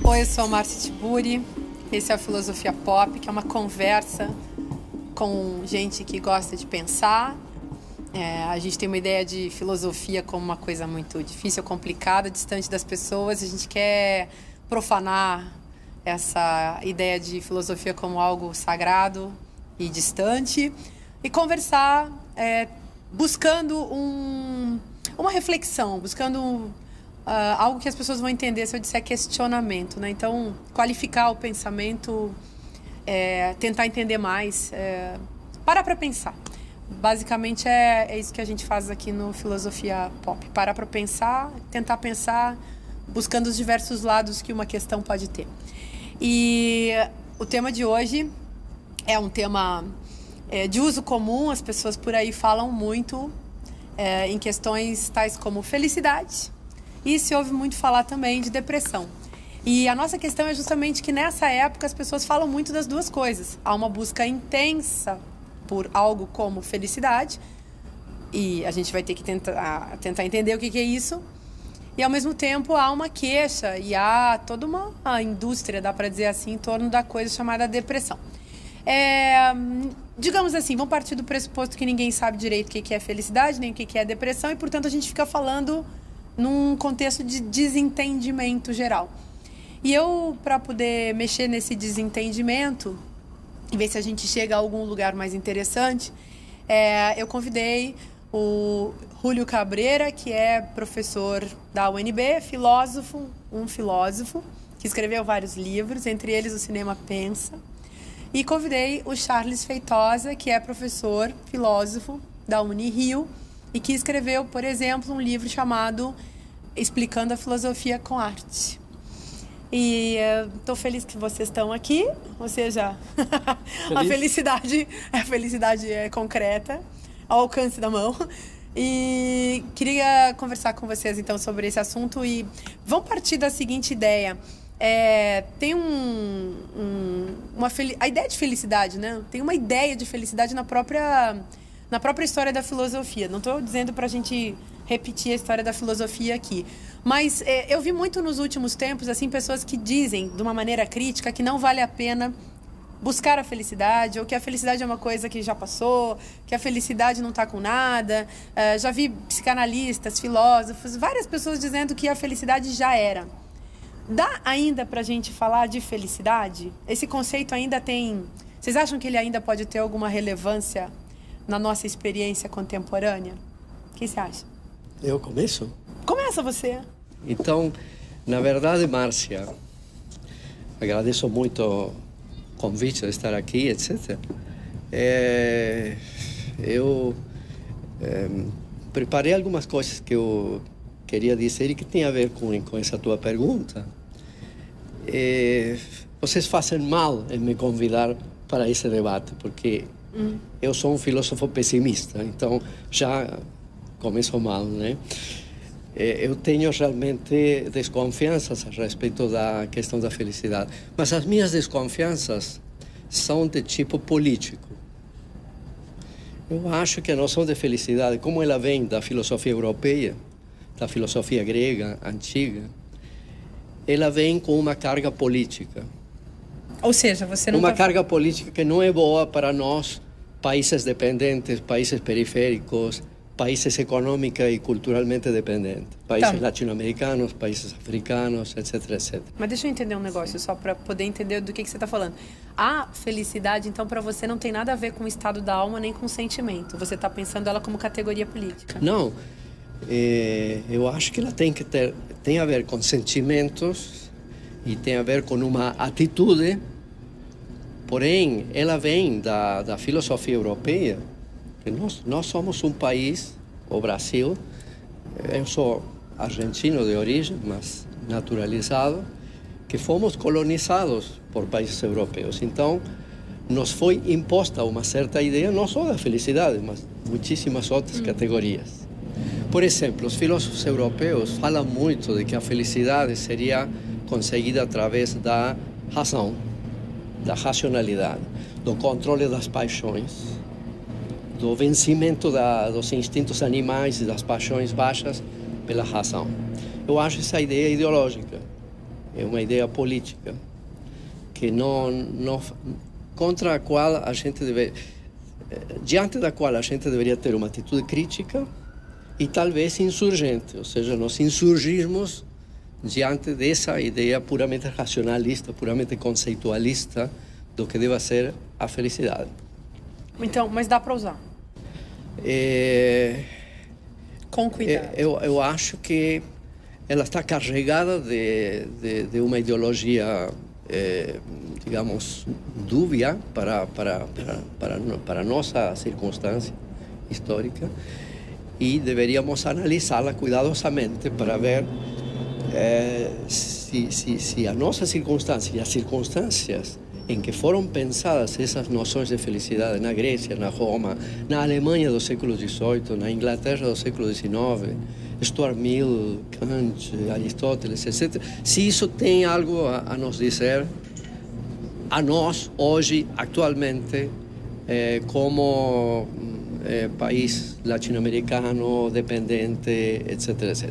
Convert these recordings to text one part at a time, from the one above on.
Oi, eu sou a Márcia Tiburi, esse é o Filosofia Pop, que é uma conversa com gente que gosta de pensar. A gente tem uma ideia de filosofia como uma coisa muito difícil, complicada, distante das pessoas. A gente quer profanar essa ideia de filosofia como algo sagrado e distante e conversar buscando uma reflexão, buscando algo que as pessoas vão entender se eu disser questionamento, né? Então, qualificar o pensamento, tentar entender mais, parar para pensar. Basicamente é isso que a gente faz aqui no Filosofia Pop. Parar para pensar, tentar pensar, buscando os diversos lados que uma questão pode ter. E o tema de hoje é um tema de uso comum, as pessoas por aí falam muito em questões tais como felicidade. E se ouve muito falar também de depressão. E a nossa questão é justamente que nessa época as pessoas falam muito das duas coisas. Há uma busca intensa por algo como felicidade, e a gente vai ter que tentar entender o que é isso. E ao mesmo tempo há uma queixa e há toda uma indústria, dá para dizer assim, em torno da coisa chamada depressão. Digamos assim, vamos partir do pressuposto que ninguém sabe direito o que é felicidade, nem o que é depressão, e portanto a gente fica falando num contexto de desentendimento geral. E eu, para poder mexer nesse desentendimento e ver se a gente chega a algum lugar mais interessante, eu convidei o Júlio Cabreira, que é professor da UNB, um filósofo, que escreveu vários livros, entre eles O Cinema Pensa. E convidei o Charles Feitosa, que é professor, filósofo da Unirio, e que escreveu, por exemplo, um livro chamado Explicando a Filosofia com Arte. E estou feliz que vocês estão aqui, ou seja, a felicidade é concreta, ao alcance da mão. E queria conversar com vocês, então, sobre esse assunto. E vamos partir da seguinte ideia. Tem a ideia de felicidade, né? Tem uma ideia de felicidade na própria história da filosofia. Não estou dizendo para a gente repetir a história da filosofia aqui. Mas eu vi muito nos últimos tempos assim, pessoas que dizem, de uma maneira crítica, que não vale a pena buscar a felicidade, ou que a felicidade é uma coisa que já passou, que a felicidade não está com nada. Já vi psicanalistas, filósofos, várias pessoas dizendo que a felicidade já era. Dá ainda para a gente falar de felicidade? Esse conceito ainda tem... Vocês acham que ele ainda pode ter alguma relevância na nossa experiência contemporânea? O que você acha? Eu começo? Começa você. Então, na verdade, Márcia, agradeço muito o convite de estar aqui, etc. Eu preparei algumas coisas que eu queria dizer e que tem a ver com essa tua pergunta. Vocês fazem mal em me convidar para esse debate, porque eu sou um filósofo pessimista, então já começou mal, né? Eu tenho realmente desconfianças a respeito da questão da felicidade, mas as minhas desconfianças são de tipo político. Eu acho que a noção de felicidade, como ela vem da filosofia europeia, da filosofia grega antiga, ela vem com uma carga política. Ou seja, você não uma carga política que não é boa para nós, países dependentes, países periféricos, países econômica e culturalmente dependentes, países latino-americanos, países africanos, etc, etc. Mas deixa eu entender um negócio só para poder entender do que você está falando. A felicidade, então, para você não tem nada a ver com o estado da alma nem com o sentimento. Você está pensando ela como categoria política? Não. Eu acho que ela tem a ver com sentimentos e tem a ver com uma atitude. Porém, ela vem da filosofia europeia. Nós somos um país, o Brasil, eu sou argentino de origem, mas naturalizado, que fomos colonizados por países europeus. Então, nos foi imposta uma certa ideia, não só da felicidade, mas muitíssimas outras categorias. Por exemplo, os filósofos europeus falam muito de que a felicidade seria conseguida através da razão, da racionalidade, do controle das paixões, do vencimento dos instintos animais e das paixões baixas pela razão. Eu acho essa ideia ideológica, é uma ideia política, que contra a qual a gente diante da qual a gente deveria ter uma atitude crítica e talvez insurgente, ou seja, nos insurgirmos diante dessa ideia puramente racionalista, puramente conceitualista do que deva ser a felicidade. Então, mas dá para usar? Com cuidado. Eu acho que ela está carregada de uma ideologia, digamos, dúbia para a nossa circunstância histórica, e deveríamos analisá-la cuidadosamente para ver se a nossa circunstância e as circunstâncias em que foram pensadas essas noções de felicidade na Grécia, na Roma, na Alemanha do século XVIII, na Inglaterra do século XIX, Stuart Mill, Kant, Aristóteles, etc., se isso tem algo a nos dizer, a nós, hoje, atualmente, como país latino-americano, dependente, etc., etc.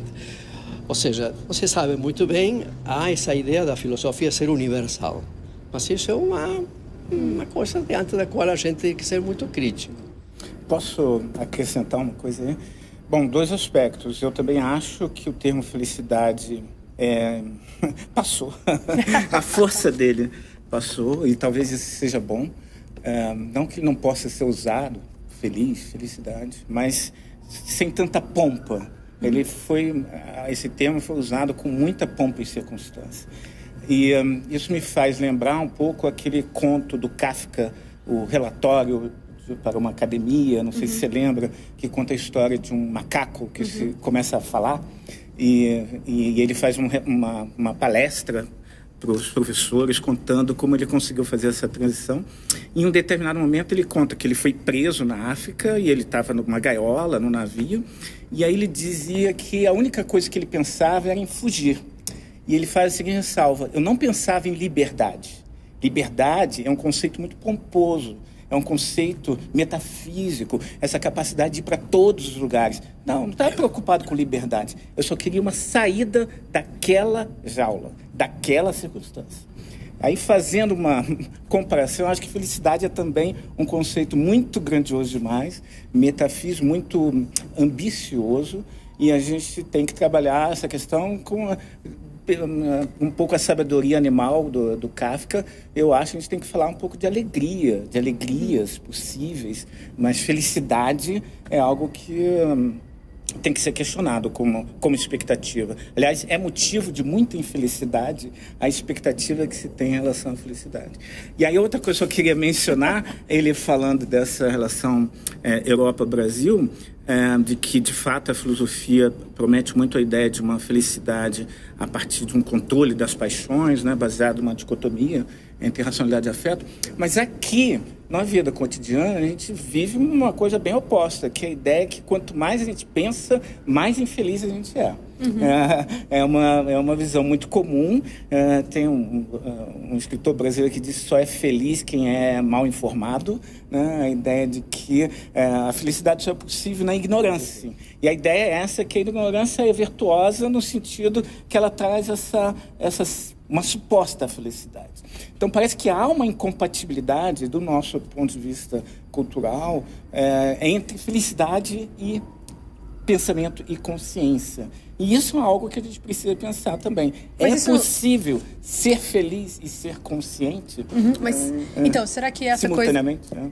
Ou seja, você sabe muito bem, há essa ideia da filosofia ser universal. Mas isso é uma coisa diante da qual a gente tem que ser muito crítico. Posso acrescentar uma coisa aí? Bom, dois aspectos. Eu também acho que o termo felicidade passou. A força dele passou, e talvez isso seja bom. Não que ele não possa ser usado, felicidade, mas sem tanta pompa. Esse termo foi usado com muita pompa e circunstância. E isso me faz lembrar um pouco aquele conto do Kafka, o relatório para uma academia, não sei se você lembra, que conta a história de um macaco que começa a falar, e ele faz uma palestra para os professores contando como ele conseguiu fazer essa transição. Em um determinado momento ele conta que ele foi preso na África e ele estava numa gaiola, no navio, e aí ele dizia que a única coisa que ele pensava era em fugir. E ele faz a seguinte ressalva: eu não pensava em liberdade. Liberdade é um conceito muito pomposo, é um conceito metafísico, essa capacidade de ir para todos os lugares. Não estava preocupado com liberdade. Eu só queria uma saída daquela jaula, daquela circunstância. Aí, fazendo uma comparação, acho que felicidade é também um conceito muito grandioso demais, metafísico, muito ambicioso, e a gente tem que trabalhar essa questão com um pouco a sabedoria animal do Kafka. Eu acho que a gente tem que falar um pouco de alegria, de alegrias possíveis, mas felicidade é algo que tem que ser questionado como expectativa. Aliás, é motivo de muita infelicidade a expectativa que se tem em relação à felicidade. E aí outra coisa que eu queria mencionar, ele falando dessa relação Europa-Brasil, de que, de fato, a filosofia promete muito a ideia de uma felicidade a partir de um controle das paixões, né, baseado numa dicotomia entre racionalidade e afeto. Mas aqui, na vida cotidiana, a gente vive uma coisa bem oposta, que é a ideia que quanto mais a gente pensa, mais infeliz a gente é. É uma visão muito comum. Tem um escritor brasileiro que diz que só é feliz quem é mal informado, né? A ideia de que a felicidade só é possível na ignorância. E a ideia é essa, que a ignorância é virtuosa no sentido que ela traz uma suposta felicidade. Então, parece que há uma incompatibilidade, do nosso ponto de vista cultural, entre felicidade e pensamento e consciência. E isso é algo que a gente precisa pensar também. Mas possível ser feliz e ser consciente? Então, será que essa simultaneamente, coisa...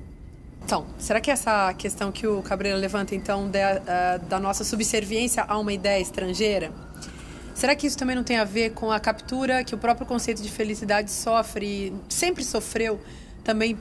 Então, será que essa questão que o Cabreira levanta, então, da nossa subserviência a uma ideia estrangeira, será que isso também não tem a ver com a captura que o próprio conceito de felicidade sempre sofreu também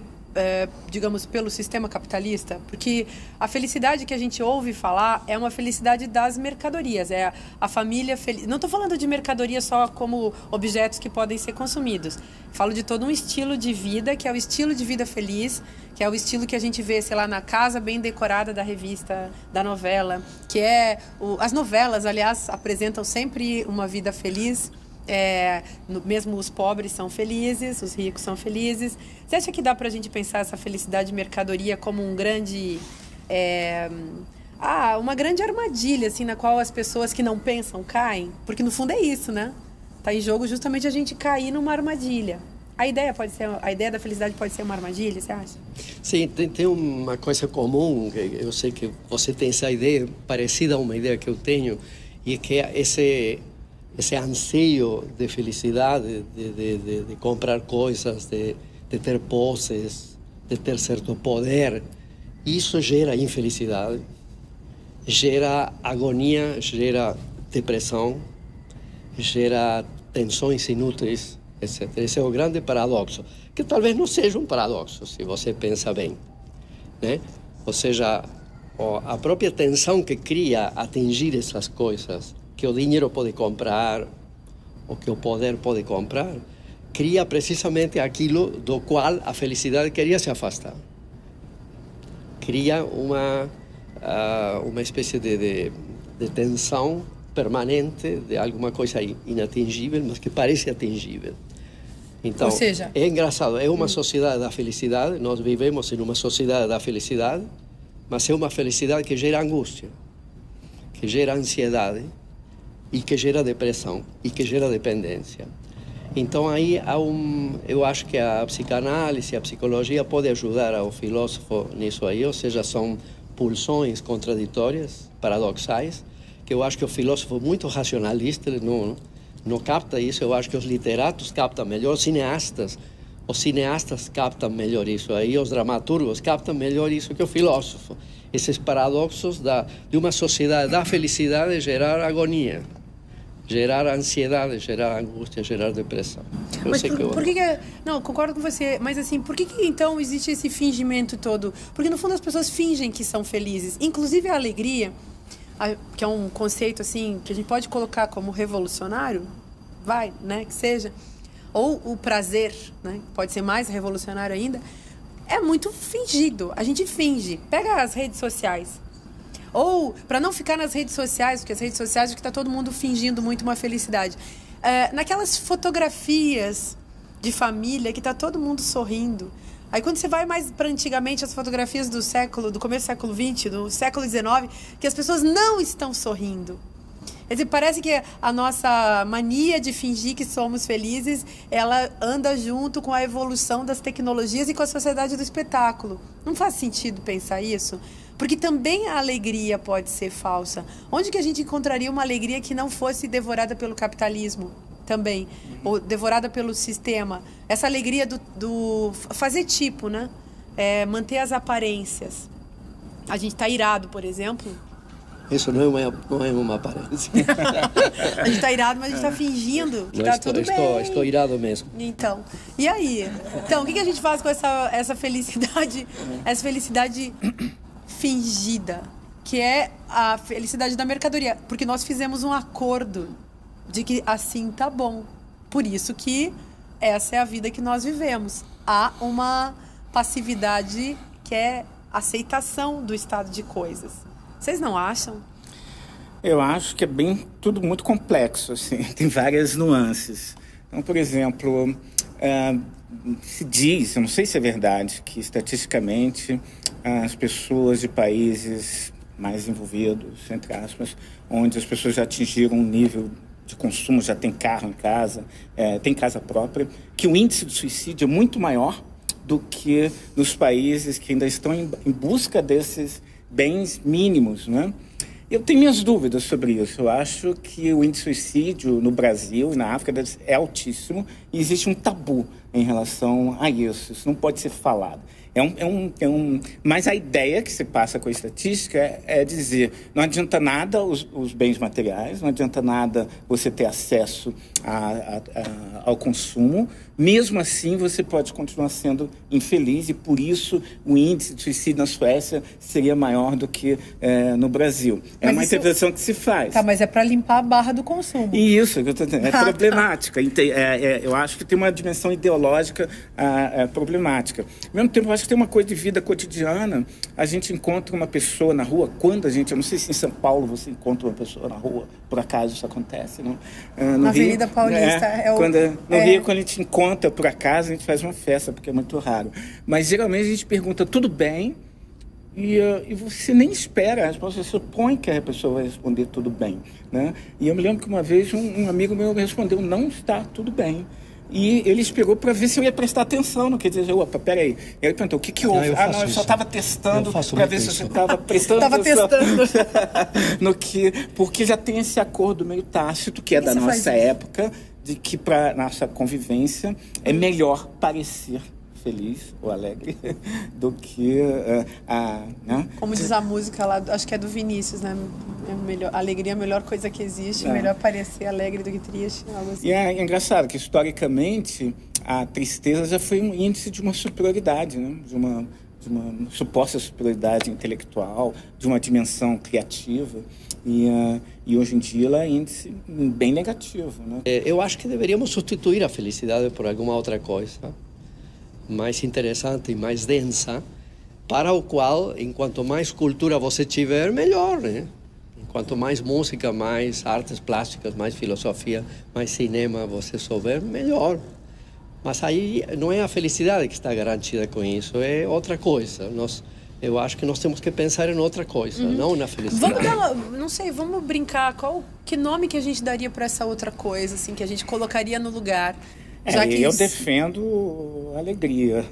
digamos, pelo sistema capitalista? Porque a felicidade que a gente ouve falar é uma felicidade das mercadorias, é a família feliz. Não estou falando de mercadoria só como objetos que podem ser consumidos. Falo de todo um estilo de vida, que é o estilo de vida feliz, que é o estilo que a gente vê, sei lá, na casa bem decorada da revista, da novela, que as novelas, aliás, apresentam sempre uma vida feliz. Mesmo os pobres são felizes, os ricos são felizes. Você acha que dá para a gente pensar essa felicidade de mercadoria como uma grande armadilha, assim, na qual as pessoas que não pensam caem? Porque no fundo é isso, né? Tá em jogo justamente a gente cair numa armadilha. A ideia da felicidade pode ser uma armadilha, você acha? Sim, tem uma coisa comum, eu sei que você tem essa ideia parecida a uma ideia que eu tenho, e que é esse anseio de felicidade, de comprar coisas, de ter posses, de ter certo poder, isso gera infelicidade, gera agonia, gera depressão, gera tensões inúteis, etc. Esse é o grande paradoxo, que talvez não seja um paradoxo, se você pensa bem, né? Ou seja, a própria tensão que cria atingir essas coisas, que o dinheiro pode comprar, ou que o poder pode comprar, cria precisamente aquilo do qual a felicidade queria se afastar. Cria uma espécie de tensão permanente de alguma coisa inatingível, mas que parece atingível. Então, ou seja, é engraçado, é uma sociedade da felicidade, nós vivemos em uma sociedade da felicidade, mas é uma felicidade que gera angústia, que gera ansiedade, e que gera depressão, e que gera dependência. Então aí eu acho que a psicanálise, a psicologia pode ajudar ao filósofo nisso aí, ou seja, são pulsões contraditórias, paradoxais, que eu acho que o filósofo muito racionalista não capta isso. Eu acho que os literatos captam melhor, os cineastas captam melhor isso aí, os dramaturgos captam melhor isso que o filósofo. Esses paradoxos de uma sociedade da felicidade gerar agonia, gerar ansiedade, gerar angústia, gerar depressão. Mas por que não, concordo com você, mas assim, por que então existe esse fingimento todo? Porque no fundo as pessoas fingem que são felizes, inclusive a alegria, que é um conceito assim que a gente pode colocar como revolucionário, né, que seja, ou o prazer, né, pode ser mais revolucionário ainda, é muito fingido. A gente finge. Pega as redes sociais. Ou, para não ficar nas redes sociais, porque as redes sociais é que está todo mundo fingindo muito uma felicidade. Naquelas fotografias de família que está todo mundo sorrindo. Aí quando você vai mais para antigamente, as fotografias do começo do século XX, do século XIX, que as pessoas não estão sorrindo. Quer dizer, parece que a nossa mania de fingir que somos felizes, ela anda junto com a evolução das tecnologias e com a sociedade do espetáculo. Não faz sentido pensar isso? Porque também a alegria pode ser falsa. Onde que a gente encontraria uma alegria que não fosse devorada pelo capitalismo também? Ou devorada pelo sistema? Essa alegria do fazer tipo, né? Manter as aparências. A gente está irado, por exemplo. Isso não é uma aparência. A gente está irado, mas a gente está fingindo que está tudo bem. Estou irado mesmo. Então, e aí? Então, o que a gente faz com essa felicidade, fingida, que é a felicidade da mercadoria? Porque nós fizemos um acordo de que assim tá bom. Por isso que essa é a vida que nós vivemos. Há uma passividade que é aceitação do estado de coisas. Vocês não acham? Eu acho que é tudo muito complexo, assim, tem várias nuances. Então, por exemplo, se diz, eu não sei se é verdade, que estatisticamente as pessoas de países mais envolvidos, entre aspas, onde as pessoas já atingiram um nível de consumo, já tem carro em casa, tem casa própria, que o índice de suicídio é muito maior do que nos países que ainda estão em busca desses bens mínimos, né? Eu tenho minhas dúvidas sobre isso. Eu acho que o índice de suicídio no Brasil e na África é altíssimo e existe um tabu em relação a isso. Isso não pode ser falado. Mas a ideia que se passa com a estatística é dizer, não adianta nada os bens materiais, não adianta nada você ter acesso ao consumo, mesmo assim você pode continuar sendo infeliz e por isso o índice de suicídio na Suécia seria maior do que no Brasil. É uma interpretação que se faz. Tá, mas é para limpar a barra do consumo. Isso, que eu estou dizendo, é problemática. Eu acho que tem uma dimensão ideológica problemática. Ao mesmo tempo, eu acho que tem uma coisa de vida cotidiana. A gente encontra uma pessoa na rua, eu não sei se em São Paulo você encontra uma pessoa na rua, por acaso isso acontece, não? Na Avenida Paulista. No Rio, quando a gente encontra por acaso, a gente faz uma festa, porque é muito raro. Mas geralmente a gente pergunta, tudo bem? E você nem espera a resposta, você supõe que a pessoa vai responder tudo bem, né? E eu me lembro que uma vez um amigo meu respondeu, não está tudo bem. E ele esperou para ver se eu ia prestar atenção no que dizer, opa, peraí. E ele perguntou, o que houve? Eu só estava testando para ver se você estava prestando atenção. Porque já tem esse acordo meio tácito, que é da nossa época, de que para nossa convivência é melhor parecer feliz ou alegre do que né? Como diz a música lá, acho que é do Vinícius, né? A alegria é a melhor coisa que existe, melhor parecer alegre do que triste, algo assim. E é engraçado que historicamente a tristeza já foi um índice de uma superioridade, né? De uma suposta superioridade intelectual, de uma dimensão criativa. E hoje em dia ela é índice bem negativo, né? Eu acho que deveríamos substituir a felicidade por alguma outra coisa mais interessante e mais densa, para o qual, enquanto mais cultura você tiver, melhor, né? Quanto mais música, mais artes plásticas, mais filosofia, mais cinema você souber, melhor. Mas aí não é a felicidade que está garantida com isso, é outra coisa. Eu acho que nós temos que pensar em outra coisa, não na felicidade. Vamos brincar, que nome que a gente daria para essa outra coisa, assim, que a gente colocaria no lugar? Eu defendo alegria.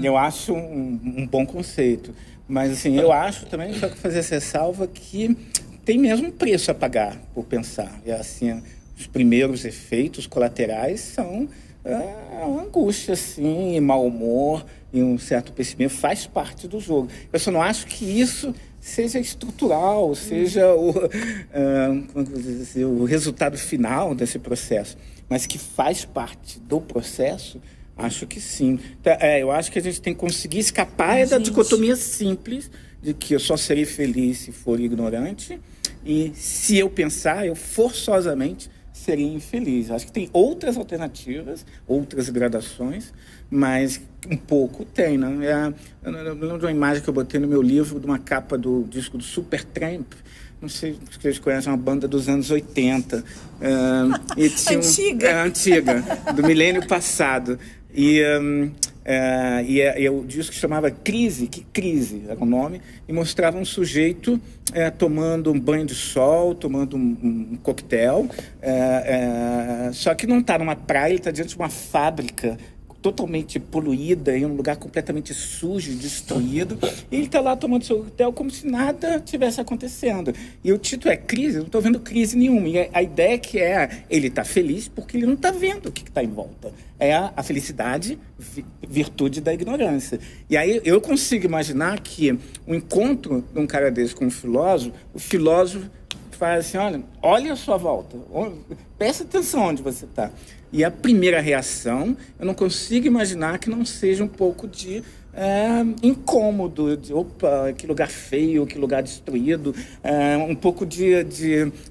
Eu acho um bom conceito. Mas, assim, eu acho também, só que fazer essa ressalva, que tem mesmo um preço a pagar por pensar. E, assim, os primeiros efeitos colaterais são angústia, assim, e mau humor, e um certo pessimismo. Faz parte do jogo. Eu só não acho que isso seja estrutural, seja o resultado final desse processo. Mas que faz parte do processo, acho que sim. Eu acho que a gente tem que conseguir escapar da dicotomia simples de que eu só serei feliz se for ignorante e se eu pensar, eu forçosamente serei infeliz. Acho que tem outras alternativas, outras gradações, mas um pouco tem, né? Eu lembro de uma imagem que eu botei no meu livro, de uma capa do disco do Supertramp. Não sei se vocês conhecem, uma banda dos anos 80. Antiga, do milênio passado. E o disco chamava Crise, que Crise era o nome, e mostrava um sujeito tomando um banho de sol, tomando um coquetel, só que não está numa praia, ele está diante de uma fábrica totalmente poluída, em um lugar completamente sujo, destruído, e ele está lá tomando seu coquetel como se nada tivesse acontecendo. E o título é Crise, eu não estou vendo crise nenhuma. E a ideia que ele está feliz porque ele não está vendo o que está em volta. É a felicidade, virtude da ignorância. E aí eu consigo imaginar que o encontro de um cara desse com o filósofo faz assim, olha a sua volta, presta atenção onde você está. E a primeira reação, eu não consigo imaginar que não seja um pouco de incômodo, de opa, que lugar feio, que lugar destruído, um pouco de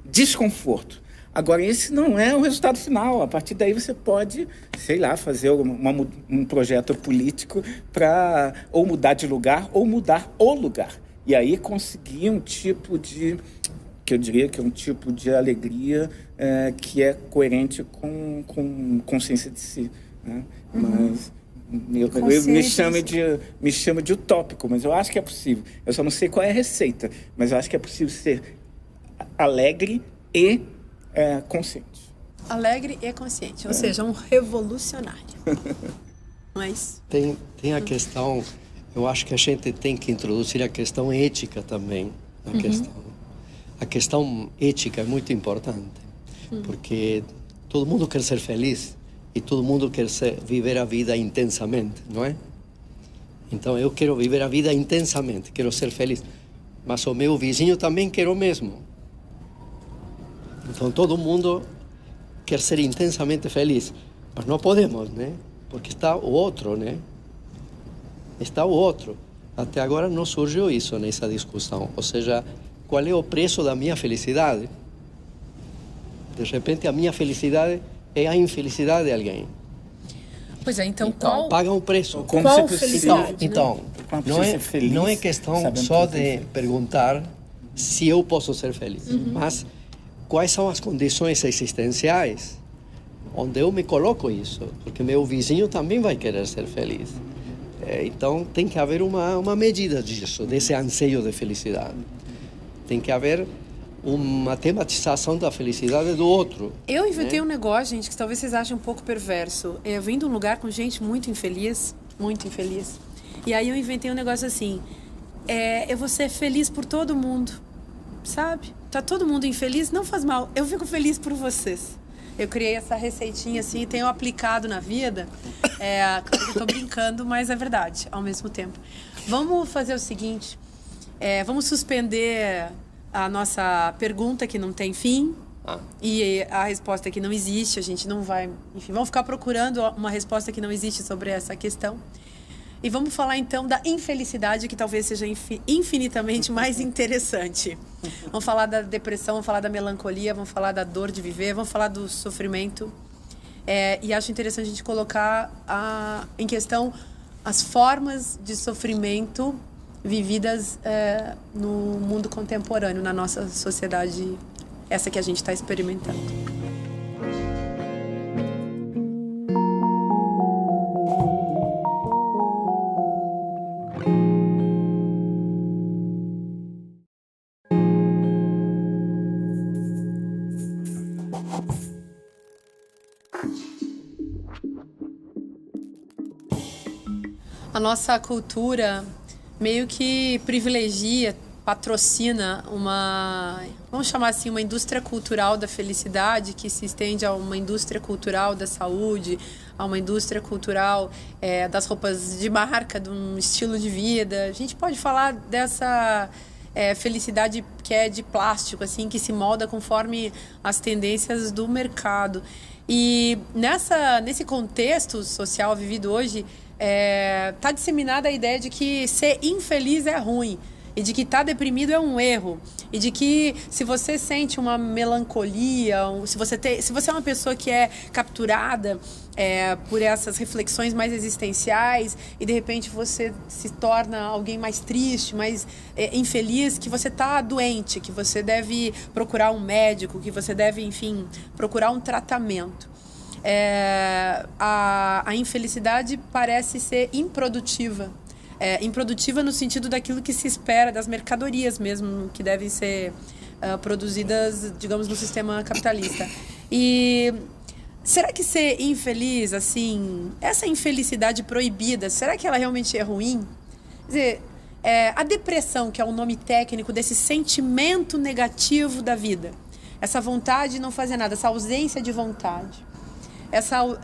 desconforto. Agora, esse não é o resultado final. A partir daí você pode, sei lá, fazer um projeto político para ou mudar de lugar ou mudar o lugar. E aí conseguir um tipo de, que eu diria que é um tipo de alegria que é coerente com consciência de si, né? Mas me chama de utópico, mas eu acho que é possível. Eu só não sei qual é a receita, mas eu acho que é possível ser alegre e consciente. Alegre e consciente, ou seja, um revolucionário. Não é isso? Tem a questão, eu acho que a gente tem que introduzir a questão ética também. A questão ética é muito importante, porque todo mundo quer ser feliz e todo mundo quer viver a vida intensamente, não é? Então eu quero viver a vida intensamente, quero ser feliz. Mas o meu vizinho também quer o mesmo. Então todo mundo quer ser intensamente feliz, mas não podemos, né? Porque está o outro, né? Está o outro. Até agora não surgiu isso nessa discussão. Ou seja, qual é o preço da minha felicidade? De repente a minha felicidade é a infelicidade de alguém. Pois é, então qual... Paga um preço. Qual felicidade? Então, não é questão só de perguntar se eu posso ser feliz, mas quais são as condições existenciais onde eu me coloco isso, porque meu vizinho também vai querer ser feliz. Então tem que haver uma medida disso, desse anseio de felicidade. Tem que haver uma tematização da felicidade do outro. Eu inventei um negócio, gente, que talvez vocês achem um pouco perverso. Eu vim de um lugar com gente muito infeliz, e aí eu inventei um negócio assim, eu vou ser feliz por todo mundo, sabe? Tá todo mundo infeliz, não faz mal, eu fico feliz por vocês. Eu criei essa receitinha assim e tenho aplicado na vida. Claro que eu tô brincando, mas é verdade, ao mesmo tempo. Vamos fazer o seguinte, vamos suspender a nossa pergunta que não tem fim e a resposta que não existe. A gente não vai... Enfim, vamos ficar procurando uma resposta que não existe sobre essa questão. E vamos falar então da infelicidade, que talvez seja infinitamente mais interessante. Vamos falar da depressão, vamos falar da melancolia, vamos falar da dor de viver, vamos falar do sofrimento. E acho interessante a gente colocar em questão as formas de sofrimento vividas no mundo contemporâneo, na nossa sociedade, essa que a gente está experimentando. A nossa cultura meio que privilegia, patrocina vamos chamar assim, uma indústria cultural da felicidade, que se estende a uma indústria cultural da saúde, a uma indústria cultural das roupas de marca, de um estilo de vida. A gente pode falar dessa felicidade que é de plástico, assim, que se molda conforme as tendências do mercado. E nesse contexto social vivido hoje, tá disseminada a ideia de que ser infeliz é ruim, e de que estar deprimido é um erro, e de que se você sente uma melancolia, se você é uma pessoa que é capturada por essas reflexões mais existenciais, e de repente você se torna alguém mais triste, mais infeliz, que você está doente, que você deve procurar um médico, que você deve, enfim, procurar um tratamento. A infelicidade parece ser improdutiva. Improdutiva no sentido daquilo que se espera, das mercadorias mesmo, que devem ser produzidas, digamos, no sistema capitalista. E será que ser infeliz, assim, essa infelicidade proibida, será que ela realmente é ruim? Quer dizer, a depressão, que é o nome técnico desse sentimento negativo da vida, essa vontade de não fazer nada, essa ausência de vontade.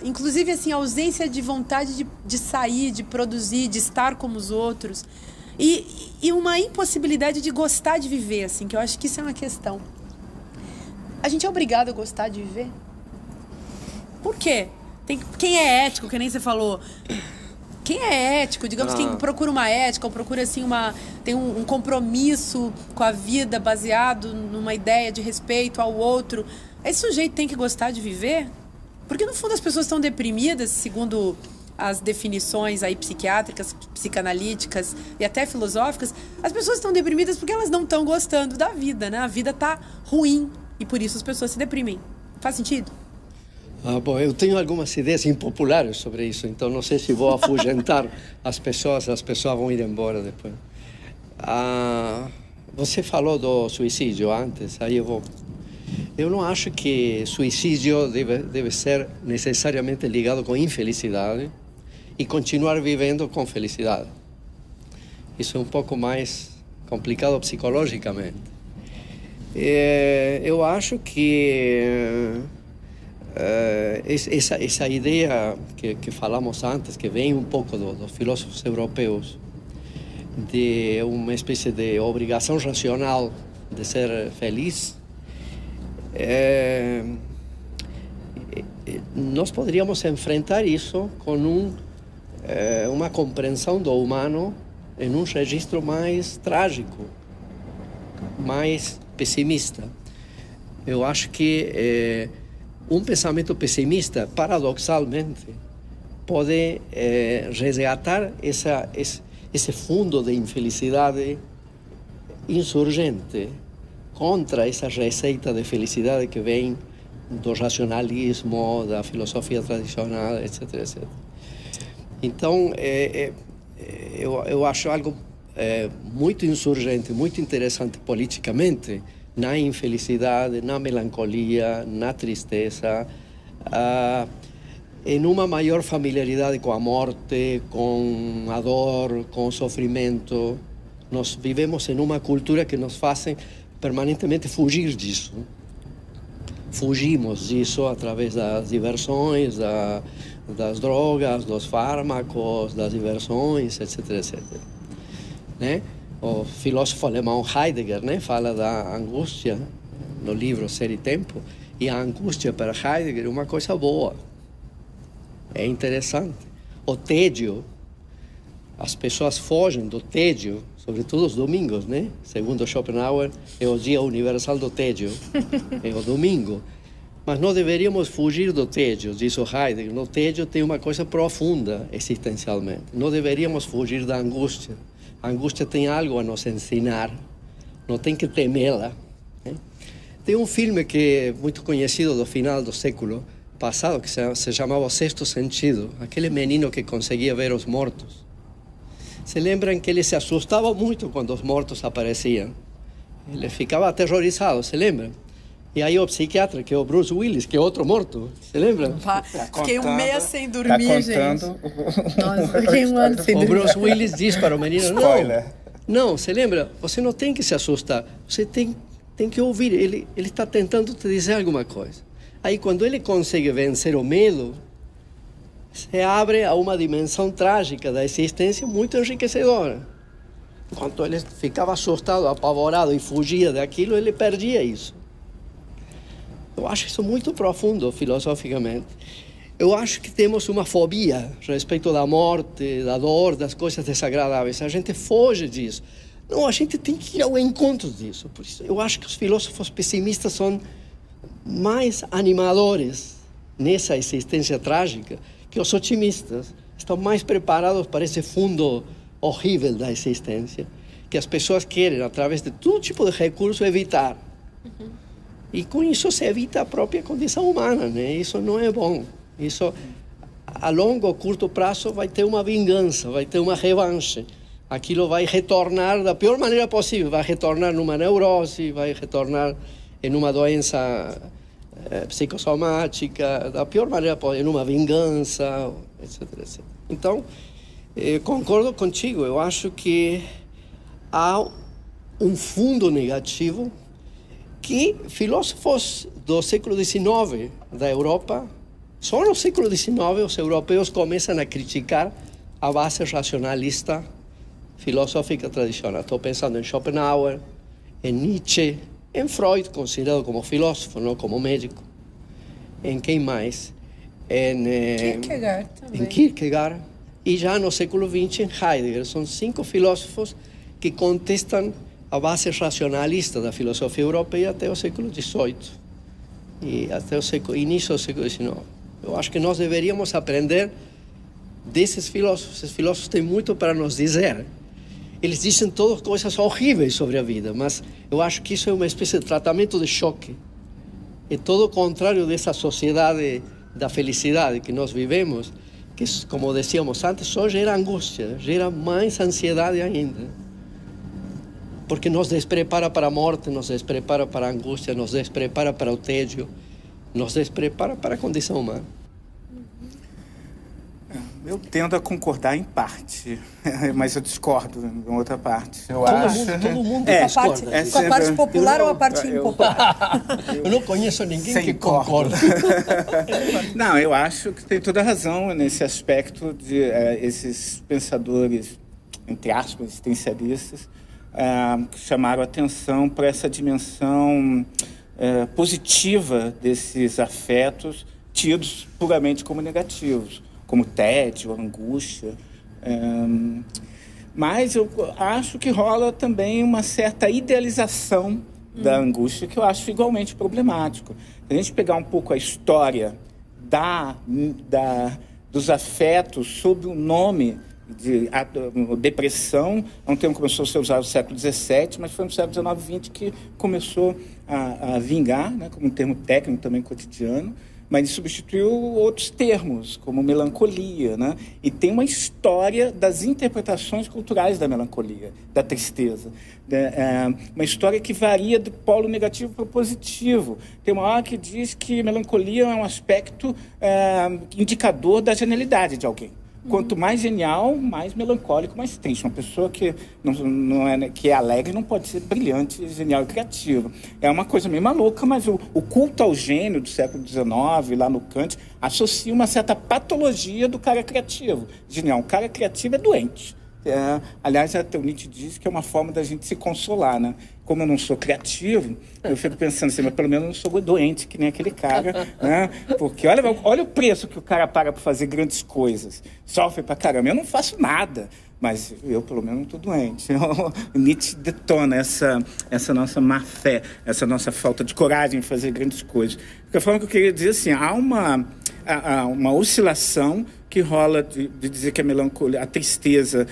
Inclusive, assim, a ausência de vontade de sair, de produzir, de estar como os outros. E uma impossibilidade de gostar de viver, assim, que eu acho que isso é uma questão. A gente é obrigado a gostar de viver? Por quê? Quem é ético, que nem você falou... Quem é ético, digamos, quem procura uma ética, ou procura, assim, tem um compromisso com a vida baseado numa ideia de respeito ao outro, esse sujeito tem que gostar de viver? Porque, no fundo, as pessoas estão deprimidas, segundo as definições aí psiquiátricas, psicanalíticas e até filosóficas, as pessoas estão deprimidas porque elas não estão gostando da vida, né? A vida está ruim e, por isso, as pessoas se deprimem. Faz sentido? Bom, eu tenho algumas ideias impopulares sobre isso, então não sei se vou afugentar as pessoas vão ir embora depois. Você falou do suicídio antes, aí eu não acho que suicídio deve ser necessariamente ligado com infelicidade e continuar vivendo com felicidade. Isso é um pouco mais complicado psicologicamente. Eu acho que essa ideia que falamos antes, que vem um pouco dos filósofos europeus, de uma espécie de obrigação racional de ser feliz, nós poderíamos enfrentar isso com uma compreensão do humano em um registro mais trágico, mais pessimista. Eu acho que um pensamento pessimista, paradoxalmente, pode resgatar esse fundo de infelicidade insurgente contra essa receita de felicidade que vem do racionalismo, da filosofia tradicional, etc, etc. Então, eu acho algo muito insurgente, muito interessante politicamente, na infelicidade, na melancolia, na tristeza, em uma maior familiaridade com a morte, com a dor, com o sofrimento. Nós vivemos em uma cultura que nos faz permanentemente fugir disso. Fugimos disso através das diversões, das drogas, dos fármacos, das diversões, etc, etc. Né? O filósofo alemão Heidegger, né, fala da angústia no livro Ser e Tempo, e a angústia para Heidegger é uma coisa boa. É interessante. O tédio, as pessoas fogem do tédio, sobretudo os domingos, né? Segundo Schopenhauer, é o dia universal do tédio, é o domingo. Mas não deveríamos fugir do tédio, diz o Heidegger. No tédio tem uma coisa profunda existencialmente. Não deveríamos fugir da angústia. A angústia tem algo a nos ensinar, não tem que temê-la. Né? Tem um filme que é muito conhecido do final do século passado, que se chamava O Sexto Sentido, aquele menino que conseguia ver os mortos. Se lembram que ele se assustava muito quando os mortos apareciam? Ele ficava aterrorizado, se lembram? E aí o psiquiatra, que é o Bruce Willis, que é outro morto, se lembra? Fiquei um mês sem dormir, gente. Nossa, fiquei um ano sem dormir. O Bruce Willis diz para o menino, não, você lembra? Você não tem que se assustar, você tem que ouvir, ele está tentando te dizer alguma coisa. Aí quando ele consegue vencer o medo, se abre a uma dimensão trágica da existência muito enriquecedora. Enquanto ele ficava assustado, apavorado e fugia daquilo, ele perdia isso. Eu acho isso muito profundo, filosoficamente. Eu acho que temos uma fobia a respeito da morte, da dor, das coisas desagradáveis. A gente foge disso. Não, a gente tem que ir ao encontro disso. Por isso, eu acho que os filósofos pessimistas são mais animadores nessa existência trágica que os otimistas. Estão mais preparados para esse fundo horrível da existência, que as pessoas querem, através de todo tipo de recurso, evitar. E com isso se evita a própria condição humana, né? Isso não é bom. Isso, a longo ou curto prazo, vai ter uma vingança, vai ter uma revanche. Aquilo vai retornar da pior maneira possível. Vai retornar numa neurose, vai retornar em uma doença psicossomática, da pior maneira possível, numa vingança, etc, etc. Então, concordo contigo. Eu acho que há um fundo negativo que filósofos do século XIX da Europa, só no século XIX os europeus começam a criticar a base racionalista filosófica tradicional. Estou pensando em Schopenhauer, em Nietzsche, em Freud, considerado como filósofo, não como médico. Em quem mais? Kierkegaard também. Em Kierkegaard. E já no século XX em Heidegger. São 5 filósofos que contestam a base racionalista da filosofia europeia até o século XVIII e até o início do século XIX. Eu acho que nós deveríamos aprender desses filósofos. Esses filósofos têm muito para nos dizer. Eles dizem todas coisas horríveis sobre a vida, mas eu acho que isso é uma espécie de tratamento de choque. É todo o contrário dessa sociedade da felicidade que nós vivemos, que, como decíamos antes, só gera angústia, gera mais ansiedade ainda. Porque nos desprepara para a morte, nos desprepara para a angústia, nos desprepara para o tédio, nos desprepara para a condição humana. Eu tendo a concordar em parte, mas eu discordo em outra parte. Todo mundo discorda. Com a parte popular ou a parte impopular? Eu não conheço ninguém que concorda. concorda. Não, eu acho que tem toda a razão nesse aspecto de esses pensadores, entre aspas, existencialistas, que chamaram a atenção para essa dimensão positiva desses afetos tidos puramente como negativos, como tédio, angústia. Mas eu acho que rola também uma certa idealização da angústia, que eu acho igualmente problemático. Se a gente pegar um pouco a história dos afetos sob o nome de depressão, é um termo que começou a ser usado no século XVII, mas foi no século XIX e XX que começou a vingar, né, como um termo técnico também cotidiano, mas substituiu outros termos, como melancolia, né? E tem uma história das interpretações culturais da melancolia, da tristeza. Uma história que varia do polo negativo para o positivo. Tem uma hora que diz que melancolia é um aspecto indicador da genialidade de alguém. Quanto mais genial, mais melancólico, mais triste. Uma pessoa que que é alegre não pode ser brilhante, genial e criativa. É uma coisa meio maluca, mas o culto ao gênio do século XIX, lá no Kant, associa uma certa patologia do cara criativo. Genial, um cara criativo é doente. Aliás, até o Nietzsche diz que é uma forma da gente se consolar, né? Como eu não sou criativo, eu fico pensando assim, mas pelo menos eu não sou doente, que nem aquele cara, né? Porque olha o preço que o cara paga para fazer grandes coisas. Sofre pra caramba. Eu não faço nada, mas eu, pelo menos, não estou doente. Nietzsche detona essa nossa má fé, essa nossa falta de coragem em fazer grandes coisas. De forma que eu queria dizer assim, há uma oscilação que rola de dizer que a melancolia, a tristeza,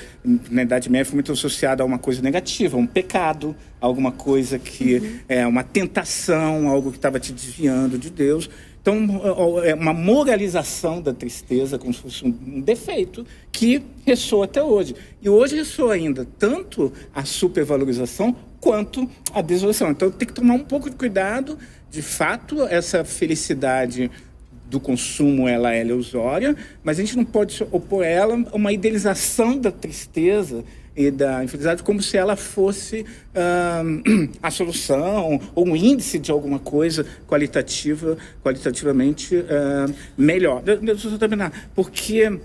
na Idade Média, foi muito associada a uma coisa negativa, a um pecado, a alguma coisa que é uma tentação, algo que estava te desviando de Deus. Então, é uma moralização da tristeza, como se fosse um defeito, que ressoa até hoje. E hoje ressoa ainda tanto a supervalorização quanto a desvalorização. Então, tem que tomar um pouco de cuidado. De fato, essa felicidade do consumo, ela é ilusória, mas a gente não pode opor ela a uma idealização da tristeza e da infelicidade como se ela fosse a solução ou um índice de alguma coisa qualitativamente melhor. Deixa eu terminar, porque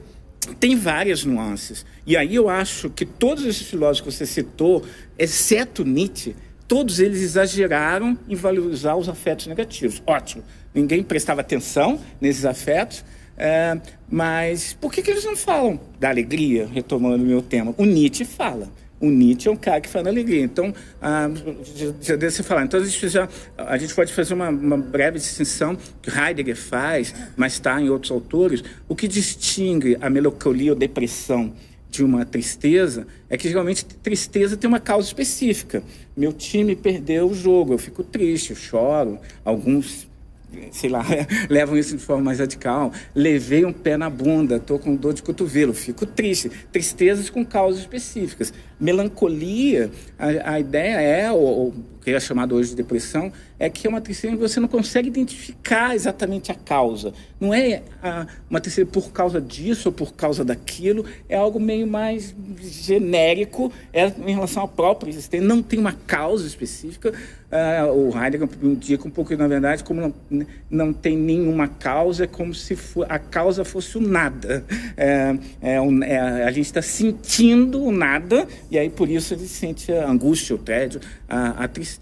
tem várias nuances. E aí eu acho que todos esses filósofos que você citou, exceto Nietzsche, todos eles exageraram em valorizar os afetos negativos. Ótimo. Ninguém prestava atenção nesses afetos, mas por que eles não falam da alegria, retomando o meu tema? O Nietzsche fala. O Nietzsche é um cara que fala da alegria. Então, já deve ser falar. Então, a gente pode fazer uma breve distinção que Heidegger faz, mas está em outros autores. O que distingue a melancolia ou depressão de uma tristeza é que, geralmente, tristeza tem uma causa específica. Meu time perdeu o jogo, eu fico triste, eu choro. Alguns, sei lá, levam isso de forma mais radical. Levei um pé na bunda, estou com dor de cotovelo, fico triste. Tristezas com causas específicas. Melancolia, a ideia é, o que é chamado hoje de depressão, é que é uma tristeza que você não consegue identificar exatamente a causa. Não é uma tristeza por causa disso ou por causa daquilo, é algo meio mais genérico em relação à própria existência. Não tem uma causa específica. O Heidegger indica um pouco, na verdade, como não tem nenhuma causa, é como se a causa fosse o nada. A gente está sentindo o nada, e aí por isso ele sente a angústia, o tédio, a tristeza.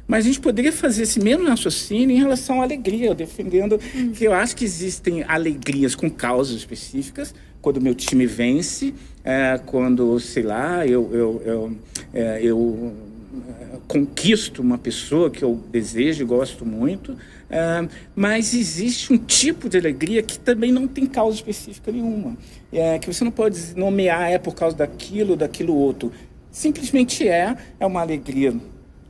Mas a gente poderia fazer esse mesmo raciocínio em relação à alegria, defendendo que eu acho que existem alegrias com causas específicas, quando meu time vence, quando, sei lá, eu conquisto uma pessoa que eu desejo e gosto muito, mas existe um tipo de alegria que também não tem causa específica nenhuma, que você não pode nomear por causa daquilo outro. Simplesmente é uma alegria,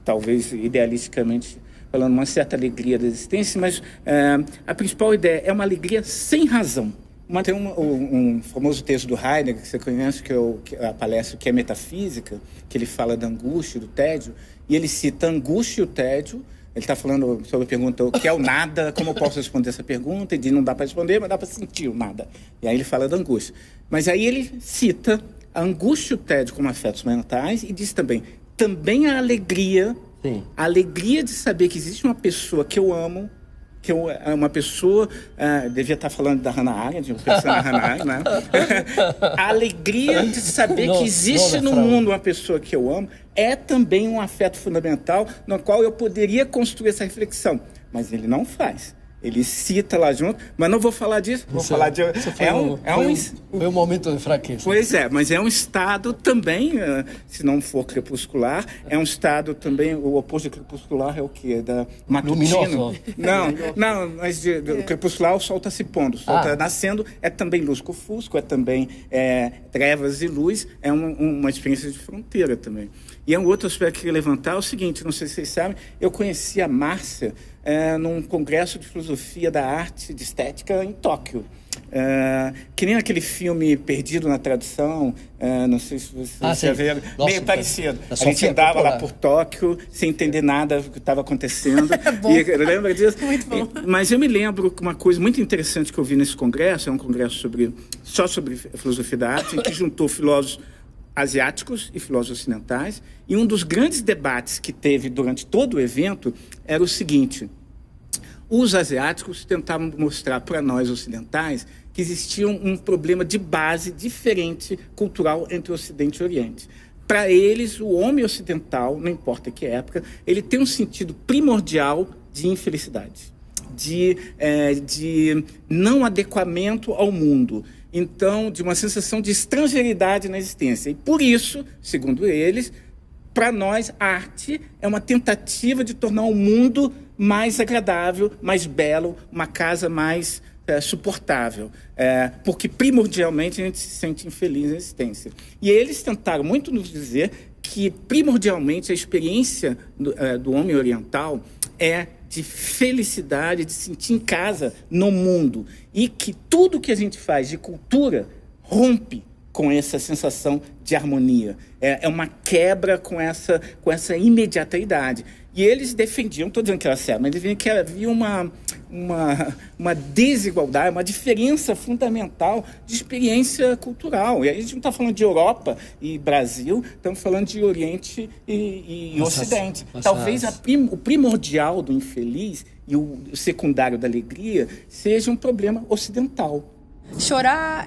talvez idealisticamente falando, uma certa alegria da existência, mas a principal ideia é uma alegria sem razão. Tem um famoso texto do Heidegger, que você conhece, que é a palestra que é metafísica, que ele fala da angústia e do tédio, e ele cita a angústia e o tédio Ele está falando sobre a pergunta o que é o nada, como eu posso responder essa pergunta, e diz não dá para responder, mas dá para sentir o nada. E aí ele fala da angústia. Mas aí ele cita a angústia e o tédio como afetos mentais e diz também a alegria, Sim. A alegria de saber que existe uma pessoa que eu amo, que é uma pessoa, devia estar falando da Hannah Arendt, pensando na Hannah Arendt, né? A alegria de saber que existe no mundo uma pessoa que eu amo é também um afeto fundamental no qual eu poderia construir essa reflexão. Mas ele não faz. Ele cita lá junto, mas não vou falar disso. Vou falar de... Foi um momento de fraqueza. Pois é, mas é um estado também, se não for crepuscular, é um estado também, o oposto de crepuscular é o quê? Da matutino. Luminoso. Não, mas o crepuscular o sol está se pondo, o sol está nascendo, é também lusco-fusco, é também trevas e luz, é uma experiência de fronteira também. E é um outro aspecto que eu queria levantar, é o seguinte, não sei se vocês sabem, eu conheci a Márcia num congresso de filosofia da arte, de estética, em Tóquio. Que nem aquele filme Perdido na Tradução, não sei se vocês já viram, meio parecido. A gente andava lá por Tóquio, sem entender nada do que estava acontecendo. Lembra disso? Muito bom. Mas eu me lembro que uma coisa muito interessante que eu vi nesse congresso, é um congresso só sobre filosofia da arte, em que juntou filósofos asiáticos e filósofos ocidentais, e um dos grandes debates que teve durante todo o evento era o seguinte: os asiáticos tentavam mostrar para nós ocidentais que existia um problema de base diferente cultural entre o Ocidente e o Oriente. Para eles, o homem ocidental, não importa que época, ele tem um sentido primordial de infelicidade, de não adequamento ao mundo. Então, de uma sensação de estrangeiridade na existência. E por isso, segundo eles, para nós, a arte é uma tentativa de tornar o mundo mais agradável, mais belo, uma casa mais suportável. Porque, primordialmente, a gente se sente infeliz na existência. E eles tentaram muito nos dizer que, primordialmente, a experiência do homem oriental é de felicidade, de sentir em casa no mundo. E que tudo que a gente faz de cultura rompe com essa sensação de harmonia. É uma quebra com essa imediatidade. E eles defendiam, estou dizendo que era certo, mas defendiam que havia uma desigualdade, uma diferença fundamental de experiência cultural. E aí a gente não está falando de Europa e Brasil, estamos falando de Oriente e Ocidente. Talvez o primordial do infeliz e o secundário da alegria seja um problema ocidental. Chorar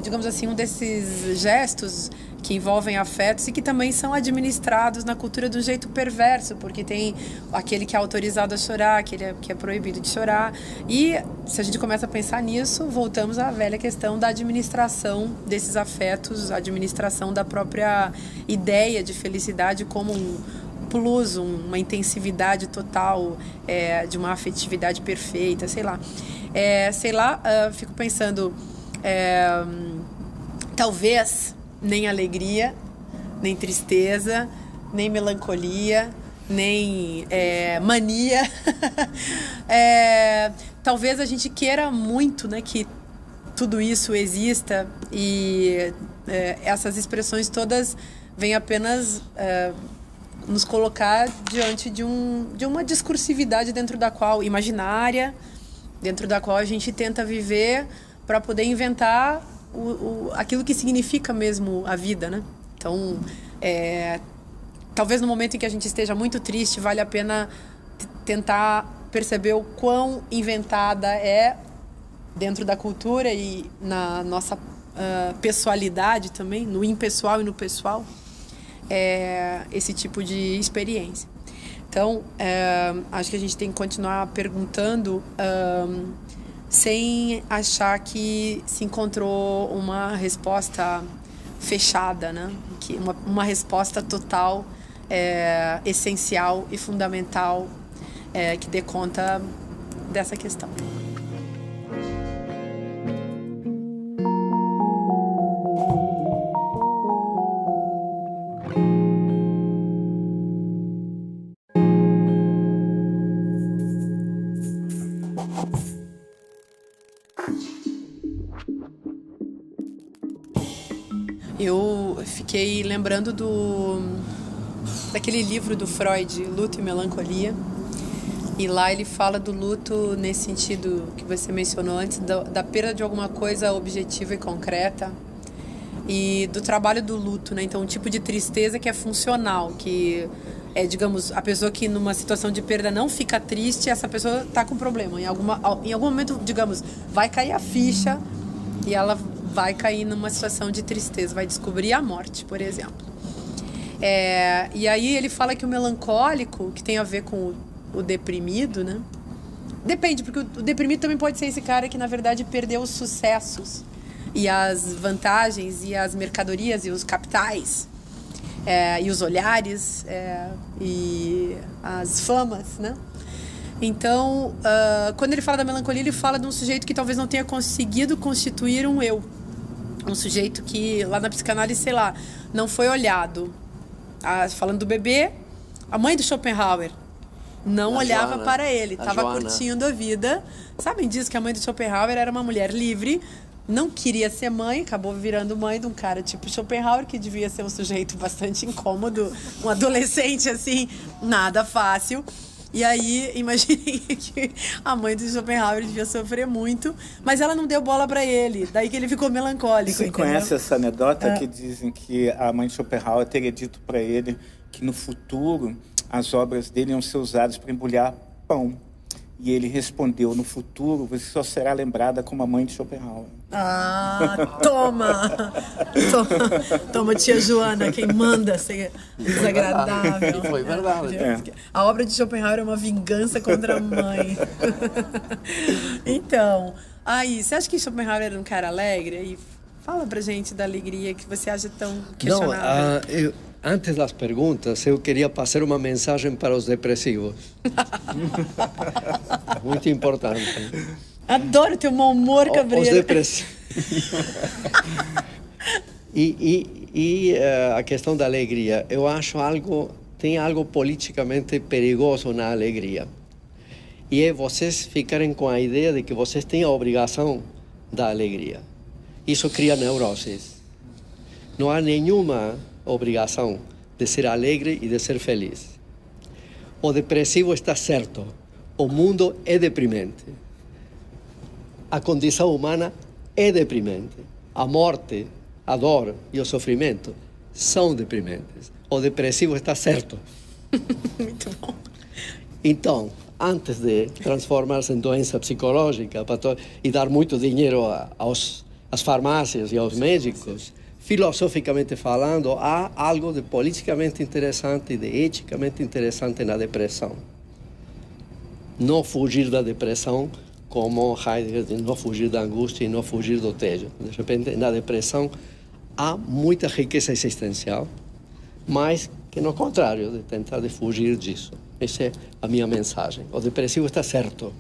digamos assim, um desses gestos que envolvem afetos e que também são administrados na cultura de um jeito perverso, porque tem aquele que é autorizado a chorar, aquele que é proibido de chorar. E se a gente começa a pensar nisso, voltamos à velha questão da administração desses afetos, a administração da própria ideia de felicidade como um plus, uma intensividade total, de uma afetividade perfeita, sei lá. Fico pensando, talvez nem alegria, nem tristeza, nem melancolia, nem mania. Talvez a gente queira muito, né, que tudo isso exista e essas expressões todas vêm apenas nos colocar diante de uma discursividade imaginária, dentro da qual a gente tenta viver para poder inventar aquilo que significa mesmo a vida, né? Então, talvez no momento em que a gente esteja muito triste, vale a pena tentar perceber o quão inventada é dentro da cultura e na nossa pessoalidade também, no impessoal e no pessoal, esse tipo de experiência. Então, acho que a gente tem que continuar perguntando sem achar que se encontrou uma resposta fechada, né? Uma resposta total, essencial e fundamental, que dê conta dessa questão. Eu fiquei lembrando daquele livro do Freud, Luto e Melancolia. E lá ele fala do luto nesse sentido que você mencionou antes, da perda de alguma coisa objetiva e concreta. E do trabalho do luto, né? Então, um tipo de tristeza que é funcional, que é, digamos, a pessoa que numa situação de perda não fica triste, essa pessoa está com problema. Em algum momento, digamos, vai cair a ficha e ela vai cair numa situação de tristeza, vai descobrir a morte, por exemplo. E aí ele fala que o melancólico, que tem a ver com o deprimido, né? Depende, porque o deprimido também pode ser esse cara que, na verdade, perdeu os sucessos e as vantagens e as mercadorias e os capitais e os olhares e as famas, né? Então, quando ele fala da melancolia, ele fala de um sujeito que talvez não tenha conseguido constituir um eu. Um sujeito que, lá na psicanálise, sei lá, não foi olhado. Falando do bebê, a mãe do Schopenhauer não olhava para ele, estava curtindo a vida. Sabem disso, que a mãe do Schopenhauer era uma mulher livre, não queria ser mãe, acabou virando mãe de um cara tipo Schopenhauer, que devia ser um sujeito bastante incômodo, um adolescente assim, nada fácil. E aí, imaginei que a mãe do Schopenhauer devia sofrer muito, mas ela não deu bola para ele, daí que ele ficou melancólico. Você conhece essa anedota que dizem que a mãe de Schopenhauer teria dito para ele que no futuro as obras dele iam ser usadas para embrulhar pão. E ele respondeu, no futuro você só será lembrada como a mãe de Schopenhauer. Toma, tia Joana, quem manda ser desagradável. Foi verdade. A obra de Schopenhauer é uma vingança contra a mãe. Então, você acha que Schopenhauer era um cara alegre? E fala pra gente da alegria que você acha tão questionável. Antes das perguntas, eu queria passar uma mensagem para os depressivos. Muito importante. Adoro teu mau humor, Gabriel. Os depressivos. A questão da alegria. Eu acho tem algo politicamente perigoso na alegria. E é vocês ficarem com a ideia de que vocês têm a obrigação da alegria. Isso cria neuroses. Não há nenhuma obrigação de ser alegre e de ser feliz. O depressivo está certo. O mundo é deprimente. A condição humana é deprimente. A morte, a dor e o sofrimento são deprimentes. O depressivo está certo. Muito bom. Então, antes de transformar-se em doença psicológica e dar muito dinheiro às farmácias e aos médicos, filosoficamente falando, há algo de politicamente interessante e de eticamente interessante na depressão. Não fugir da depressão, como Heidegger diz, não fugir da angústia e não fugir do tédio. De repente, na depressão, há muita riqueza existencial, mas que, no contrário, de tentar fugir disso. Essa é a minha mensagem. O depressivo está certo.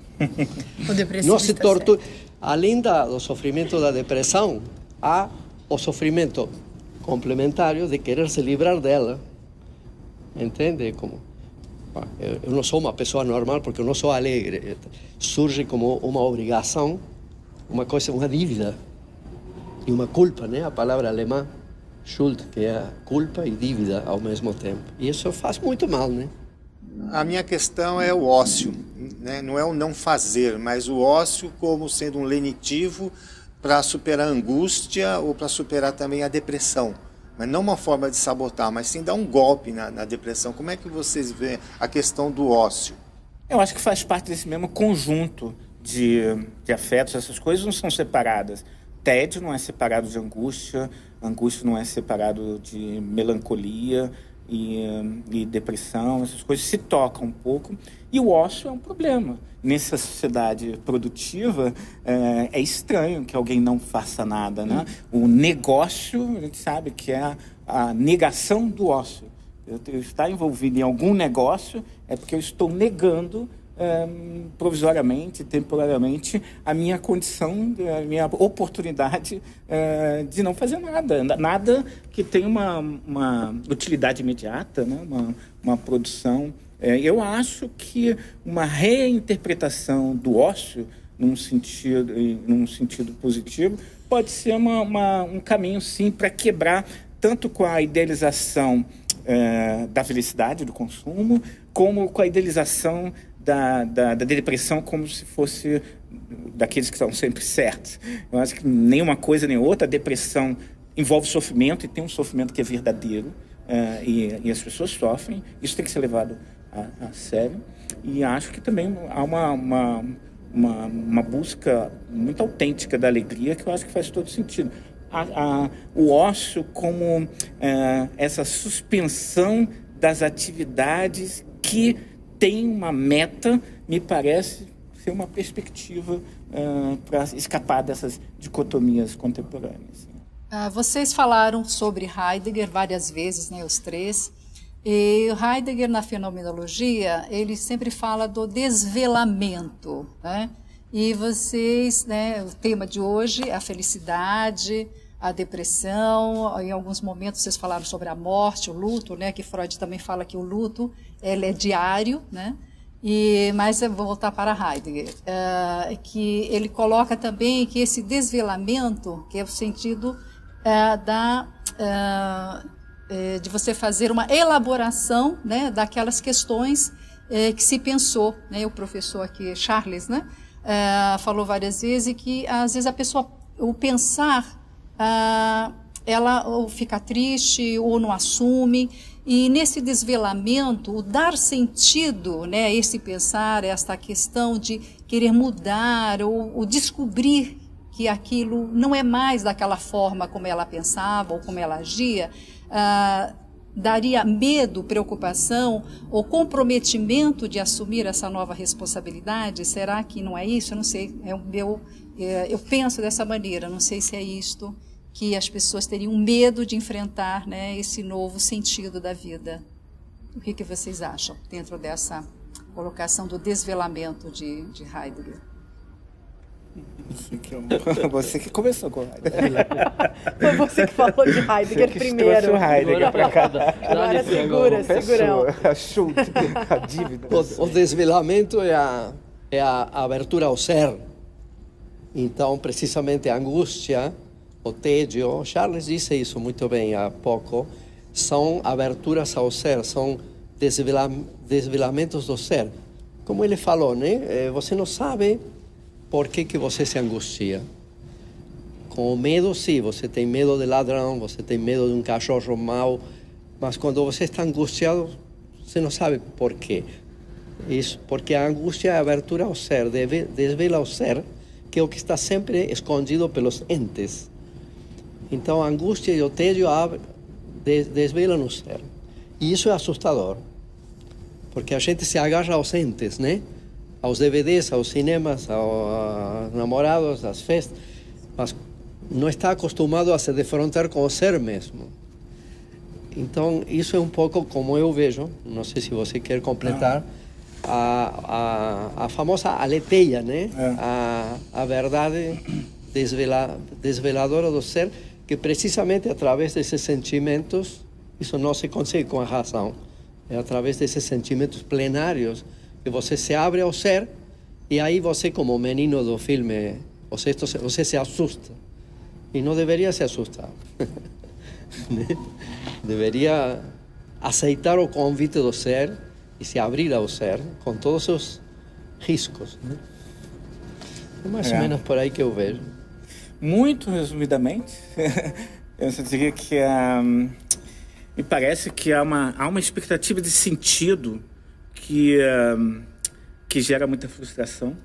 O depressivo está certo. Além do sofrimento da depressão, há o sofrimento complementário de querer se livrar dela. Entende? Eu não sou uma pessoa normal porque eu não sou alegre. Surge como uma obrigação, uma dívida e uma culpa, né? A palavra alemã, Schuld, que é culpa e dívida ao mesmo tempo. E isso faz muito mal, né? A minha questão é o ócio, né? Não é o não fazer, mas o ócio como sendo um lenitivo para superar a angústia ou para superar também a depressão. Mas não uma forma de sabotar, mas sim dar um golpe na depressão. Como é que vocês veem a questão do ócio? Eu acho que faz parte desse mesmo conjunto de afetos. Essas coisas não são separadas. Tédio não é separado de angústia, angústia não é separado de melancolia e depressão. Essas coisas se tocam um pouco. E o ócio é um problema. Nessa sociedade produtiva, é estranho que alguém não faça nada, né? O negócio, a gente sabe que é a negação do ócio. Eu estar envolvido em algum negócio é porque eu estou negando provisoriamente, temporariamente, a minha condição, a minha oportunidade de não fazer nada. Nada que tenha uma utilidade imediata, né? Uma produção. Eu acho que uma reinterpretação do ócio, num sentido positivo, pode ser um caminho, sim, para quebrar tanto com a idealização da felicidade, do consumo, como com a idealização da depressão como se fosse daqueles que estão sempre certos. Eu acho que nem uma coisa nem outra. A depressão envolve sofrimento, e tem um sofrimento que é verdadeiro, e as pessoas sofrem. Isso tem que ser levado a sério. E acho que também há uma busca muito autêntica da alegria, que eu acho que faz todo sentido. O ócio como essa suspensão das atividades que tem uma meta, me parece ser uma perspectiva para escapar dessas dicotomias contemporâneas. Vocês falaram sobre Heidegger várias vezes, né, os três. E Heidegger, na fenomenologia, ele sempre fala do desvelamento, né? E vocês, né, o tema de hoje é a felicidade, a depressão. Em alguns momentos vocês falaram sobre a morte, o luto, né, que Freud também fala que o luto ele é diário, né? Mas eu vou voltar para Heidegger, que ele coloca também que esse desvelamento, que é o sentido de você fazer uma elaboração, né, daquelas questões que se pensou, né? O professor aqui, Charles, né, falou várias vezes que às vezes a pessoa, o pensar, ela ou fica triste ou não assume, e nesse desvelamento, o dar sentido, né, esse pensar, esta questão de querer mudar ou descobrir que aquilo não é mais daquela forma como ela pensava ou como ela agia, daria medo, preocupação ou comprometimento de assumir essa nova responsabilidade? Será que não é isso? Eu não sei, eu penso dessa maneira, não sei se é isto que as pessoas teriam medo de enfrentar, né, esse novo sentido da vida. O que vocês acham dentro dessa colocação do desvelamento de Heidegger? Você que começou com Heidegger. Foi você que falou de Heidegger primeiro. Trouxe o Heidegger para cá. Agora segurão. A dívida. O desvelamento é a abertura ao ser. Então, precisamente a angústia, o tédio, Charles disse isso muito bem há pouco, são aberturas ao ser, são desvelamentos do ser. Como ele falou, né? Você não sabe por que você se angustia. Com o medo, sim, você tem medo de ladrão, você tem medo de um cachorro mau, mas quando você está angustiado, você não sabe por quê. Isso, porque a angústia é a abertura ao ser, desvela o ser, que é o que está sempre escondido pelos entes. Então, a angústia e o tédio desvelam o ser. E isso é assustador, porque a gente se agarra aos entes, né? Aos DVDs, aos cinemas, aos namorados, às festas, mas não está acostumado a se defrontar com o ser mesmo. Então, isso é um pouco como eu vejo, não sei se você quer completar, a famosa aletheia, né? A verdade desveladora do ser, que precisamente através desses sentimentos, isso não se consegue com a razão, é através desses sentimentos plenários que você se abre ao ser, e aí você, como menino do filme, você se assusta. E não deveria se assustar. Deveria aceitar o convite do ser e se abrir ao ser, com todos os seus riscos. Né? É mais ou menos por aí que eu vejo. Muito resumidamente, eu diria que me parece que há uma expectativa de sentido que gera muita frustração.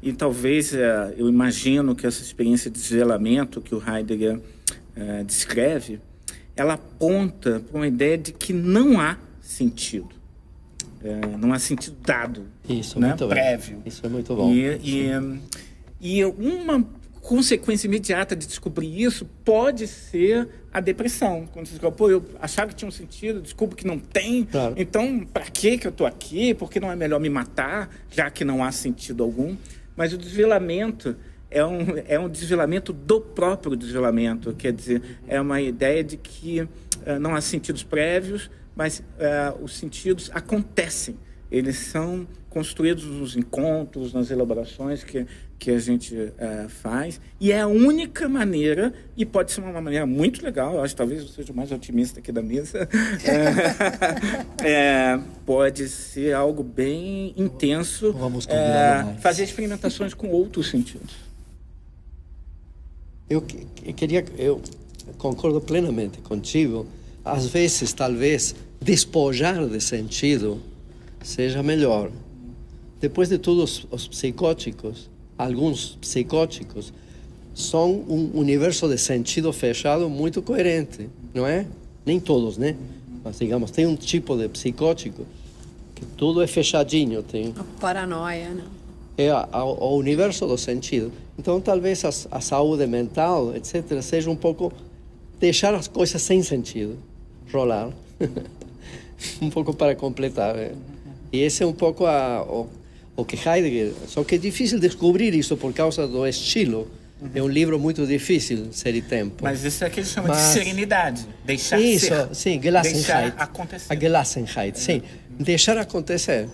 E talvez, eu imagino que essa experiência de desvelamento que o Heidegger descreve, ela aponta para uma ideia de que não há sentido. Não há sentido dado, isso, né? Muito prévio. Bem. Isso é muito bom. E uma consequência imediata de descobrir isso pode ser a depressão. Quando você descobre, eu achava que tinha um sentido, descubro que não tem, claro. Então, para que eu estou aqui? Por que não é melhor me matar, já que não há sentido algum? Mas o desvelamento é um desvelamento do próprio desvelamento, quer dizer, é uma ideia de que não há sentidos prévios, mas os sentidos acontecem eles são construídos nos encontros, nas elaborações que a gente faz, e é a única maneira, e pode ser uma maneira muito legal, eu acho que talvez eu seja o mais otimista aqui da mesa, pode ser algo bem intenso, fazer experimentações com outros sentidos. Eu concordo plenamente contigo. Às vezes, talvez, despojar de sentido seja melhor. Depois de tudo, os psicóticos, alguns psicóticos, são um universo de sentido fechado muito coerente, não é? Nem todos, né? Mas, digamos, tem um tipo de psicótico que tudo é fechadinho. Tem a paranoia, né? É o universo do sentido. Então, talvez a saúde mental, etc., seja um pouco deixar as coisas sem sentido, rolar, um pouco para completar. E esse é um pouco o que Heidegger... Só que é difícil descobrir isso por causa do estilo. É um livro muito difícil, Ser e Tempo. Mas isso é que ele chama de serenidade. Deixar isso, ser. Sim, Gelassenheit. Deixar acontecer. A Gelassenheit, sim. Deixar acontecer.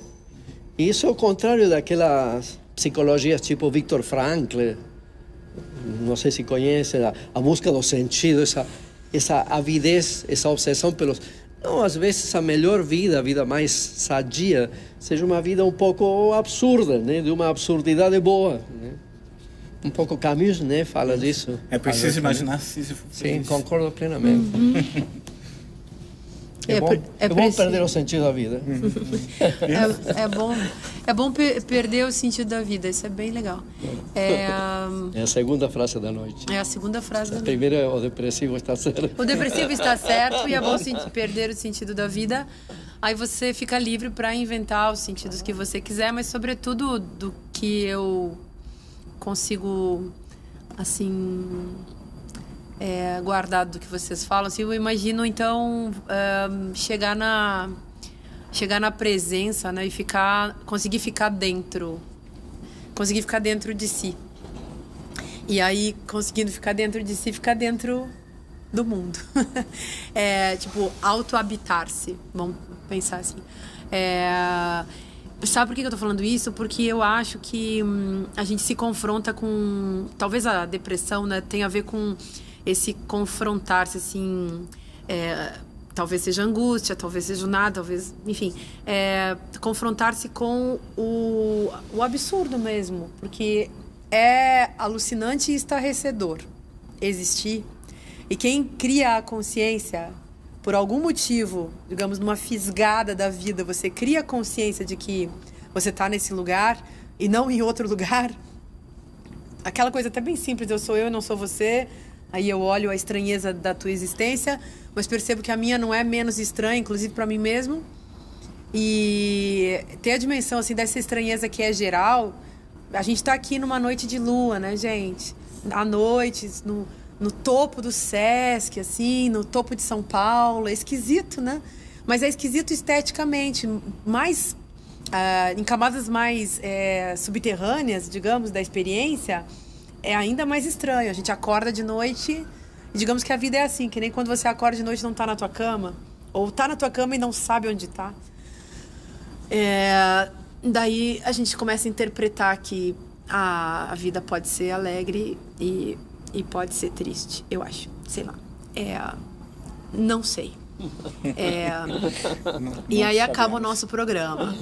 E isso é o contrário daquelas psicologias tipo Viktor Frankl, não sei se conhece, a busca do sentido, essa avidez, essa obsessão pelos... Não, às vezes a melhor vida, a vida mais sadia, seja uma vida um pouco absurda, né? De uma absurdidade boa, né? Um pouco Camus, né? Fala disso. É preciso imaginar Sísifo. Sim, concordo plenamente. É bom perder o sentido da vida. É bom perder o sentido da vida, isso é bem legal. É a segunda frase da noite. É a segunda frase da noite. A primeira é o depressivo está certo. O depressivo está certo e é bom perder o sentido da vida. Aí você fica livre para inventar os sentidos que você quiser, mas sobretudo do que eu consigo, assim... guardado do que vocês falam, assim, eu imagino então chegar na presença, né, e conseguir ficar dentro de si, e aí conseguindo ficar dentro de si, ficar dentro do mundo. Tipo, auto-habitar-se, vamos pensar assim. Sabe por que eu tô falando isso? Porque eu acho que a gente se confronta com, talvez a depressão, né, tenha a ver com esse confrontar-se, assim, talvez seja angústia, talvez seja nada, talvez, enfim, confrontar-se com o absurdo mesmo, porque é alucinante e estarrecedor existir. E quem cria a consciência, por algum motivo, digamos, numa fisgada da vida, você cria a consciência de que você está nesse lugar e não em outro lugar, aquela coisa até bem simples, eu sou eu e não sou você. Aí eu olho a estranheza da tua existência, mas percebo que a minha não é menos estranha, inclusive para mim mesmo. E ter a dimensão assim dessa estranheza que é geral. A gente está aqui numa noite de lua, né, gente? À noite, no topo do Sesc, assim, no topo de São Paulo. É esquisito, né? Mas é esquisito esteticamente, mais em camadas mais subterrâneas, digamos, da experiência. É ainda mais estranho. A gente acorda de noite e digamos que a vida é assim, que nem quando você acorda de noite e não está na tua cama, ou está na tua cama e não sabe onde está. Daí a gente começa a interpretar que a vida pode ser alegre e pode ser triste, eu acho. Sei lá. Não sei. E aí acaba o nosso programa.